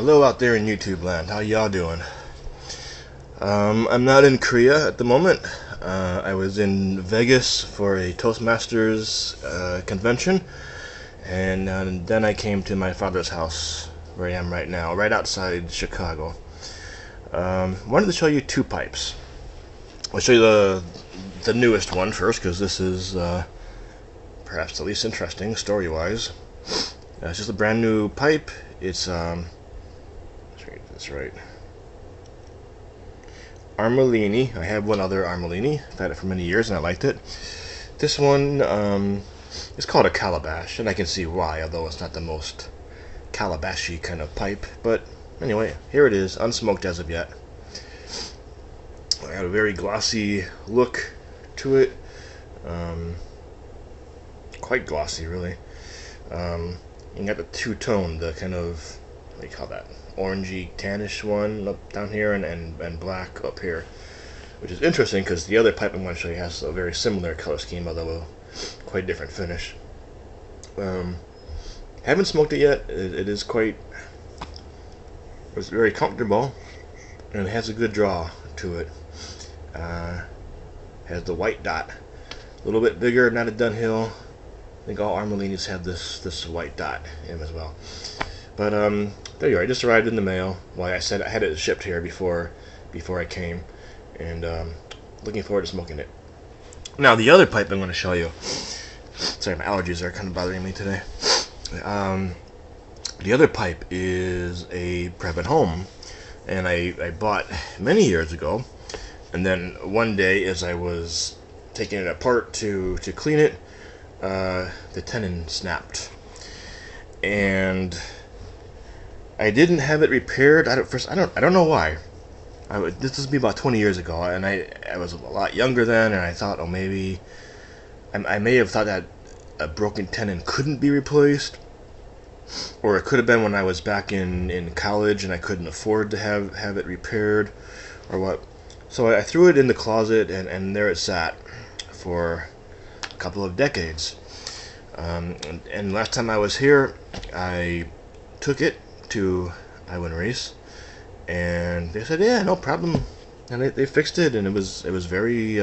Hello out there in YouTube land. How y'all doing? I'm not in Korea at the moment. I was in Vegas for a Toastmasters convention, and then I came to my father's house, where I am right now, right outside Chicago. Wanted to show you two pipes. I'll show you the newest one first, because this is perhaps the least interesting story-wise. It's just a brand new pipe. It's let's read this right. Armellini. I have one other Armellini. I've had it for many years and I liked it. This one is called a calabash, and I can see why, although it's not the most calabashy kind of pipe. But anyway, here it is, unsmoked as of yet. I got a very glossy look to it. Quite glossy, really. You got the two-tone, the kind of, what do you call that, orangey tannish one up down here, and black up here, which is interesting because the other pipe I'm going to show you has a very similar color scheme, although a quite different finish. Haven't smoked it yet. It's very comfortable, and it has a good draw to it. Has the white dot, a little bit bigger, not a Dunhill. I think all Armellinis have this white dot in them as well. But there you are. I just arrived in the mail. Well, I said I had it shipped here before I came, and looking forward to smoking it. Now the other pipe I'm going to show you. Sorry, my allergies are kind of bothering me today. The other pipe is a Previn Home, and I bought many years ago, and then one day as I was taking it apart to clean it, the tenon snapped, and I didn't have it repaired. I don't know why. This was about 20 years ago, and I was a lot younger then, and I thought, oh, maybe I may have thought that a broken tenon couldn't be replaced, or it could have been when I was back in college and I couldn't afford to have it repaired, or what. So I threw it in the closet, and there it sat for a couple of decades. And last time I was here, I took it to Iwan Race, and they said, yeah, no problem, and they fixed it, and it was very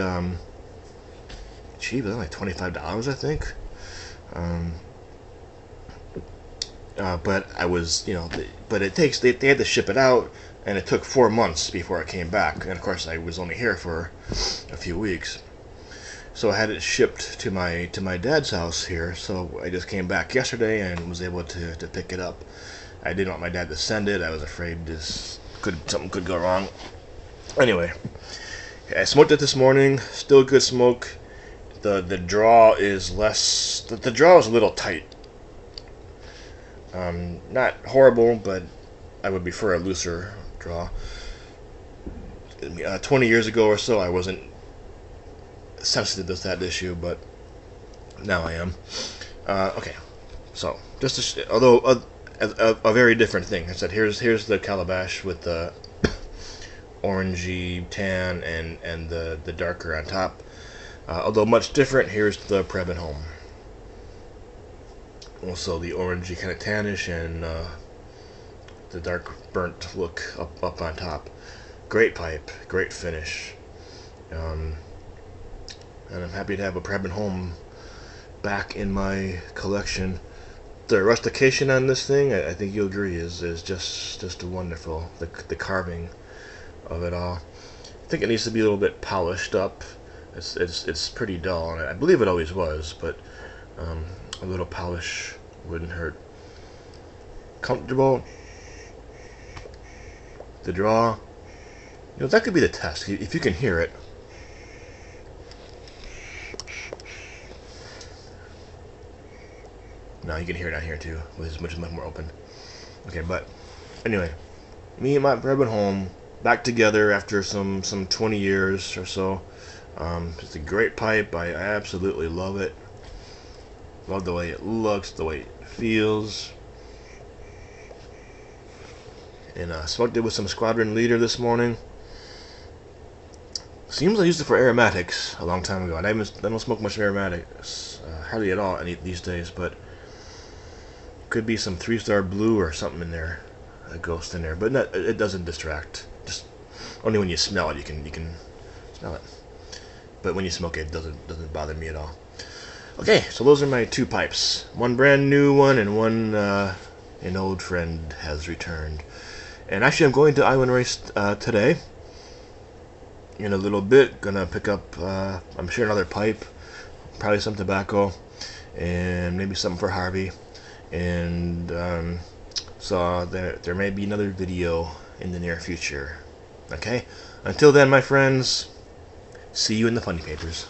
cheap. It was like $25, I think. But I was, but it takes, they had to ship it out, and it took 4 months before it came back, and of course I was only here for a few weeks. So I had it shipped to my dad's house here, so I just came back yesterday and was able to pick it up. I didn't want my dad to send it. I was afraid something could go wrong. Anyway, I smoked it this morning. Still good smoke. The draw is less. The draw is a little tight. Not horrible, but I would prefer a looser draw. 20 years ago or so, I wasn't sensitive to that issue, but now I am. Okay, so just although a very different thing. I said here's the calabash with the orangey tan and the darker on top. Although much different, here's the Previn Home. Also the orangey kind of tannish and the dark burnt look up on top. Great pipe, great finish. And I'm happy to have a Previn Home back in my collection. The rustication on this thing, I think you'll agree, is just wonderful. The carving of it all. I think it needs to be a little bit polished up. It's pretty dull, and I believe it always was, but a little polish wouldn't hurt. Comfortable. The draw. That could be the test. If you can hear it. Now you can hear it down here too, which is much more open. Okay, but anyway, me and my Previn Home back together after some 20 years or so. It's a great pipe. I absolutely love it. Love the way it looks, the way it feels. And smoked it with some Squadron Leader this morning. Seems I used it for aromatics a long time ago. I don't smoke much aromatics, hardly at all these days, but could be some 3-Star Blue or something in there. a ghost in there, but not, it doesn't distract. Just only when you smell it, you can smell it. But when you smoke it, it doesn't bother me at all. Okay, so those are my 2 pipes. One brand new one, and one an old friend has returned. And actually, I'm going to Island Race today. In a little bit, gonna pick up, I'm sure, another pipe, probably some tobacco, and maybe something for Harvey. And so there may be another video in the near future. Okay? Until then, my friends, see you in the funny papers.